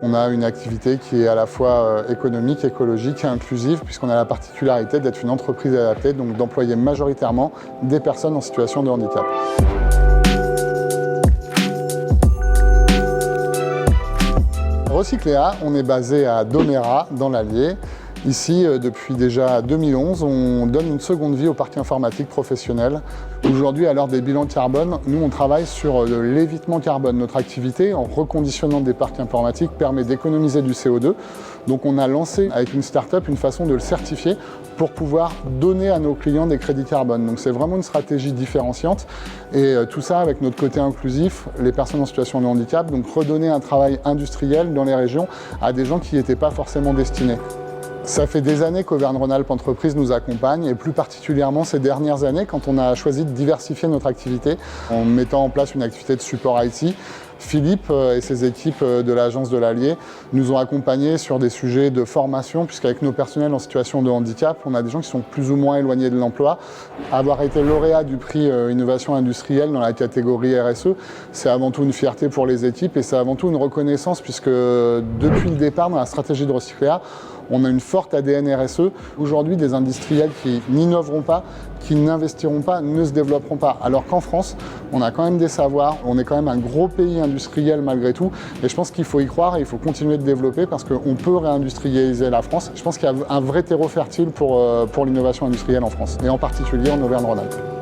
On a une activité qui est à la fois économique, écologique et inclusive, puisqu'on a la particularité d'être une entreprise adaptée, donc d'employer majoritairement des personnes en situation de handicap. Recycléa, on est basé à Domérat, dans l'Allier. Ici, depuis déjà 2011, on donne une seconde vie au parc informatique professionnel. Aujourd'hui, à l'heure des bilans carbone, nous on travaille sur l'évitement carbone. Notre activité, en reconditionnant des parcs informatiques, permet d'économiser du CO2. Donc on a lancé avec une start-up une façon de le certifier pour pouvoir donner à nos clients des crédits carbone. Donc c'est vraiment une stratégie différenciante et tout ça avec notre côté inclusif, les personnes en situation de handicap, donc redonner un travail industriel dans les régions à des gens qui n'y étaient pas forcément destinés. Ça fait des années qu'Auvergne-Rhône-Alpes Entreprises nous accompagne et plus particulièrement ces dernières années quand on a choisi de diversifier notre activité en mettant en place une activité de support IT. Philippe et ses équipes de l'agence de l'Allier nous ont accompagnés sur des sujets de formation puisqu'avec nos personnels en situation de handicap, on a des gens qui sont plus ou moins éloignés de l'emploi. Avoir été lauréat du prix Innovation Industrielle dans la catégorie RSE, c'est avant tout une fierté pour les équipes et c'est avant tout une reconnaissance puisque depuis le départ dans la stratégie de Recycléa, on a une forte ADN RSE. Aujourd'hui, des industriels qui n'innoveront pas, qui n'investiront pas, ne se développeront pas. Alors qu'en France, on a quand même des savoirs, on est quand même un gros pays industriel malgré tout. Et je pense qu'il faut y croire et il faut continuer de développer parce qu'on peut réindustrialiser la France. Je pense qu'il y a un vrai terreau fertile pour l'innovation industrielle en France, et en particulier en Auvergne-Rhône-Alpes.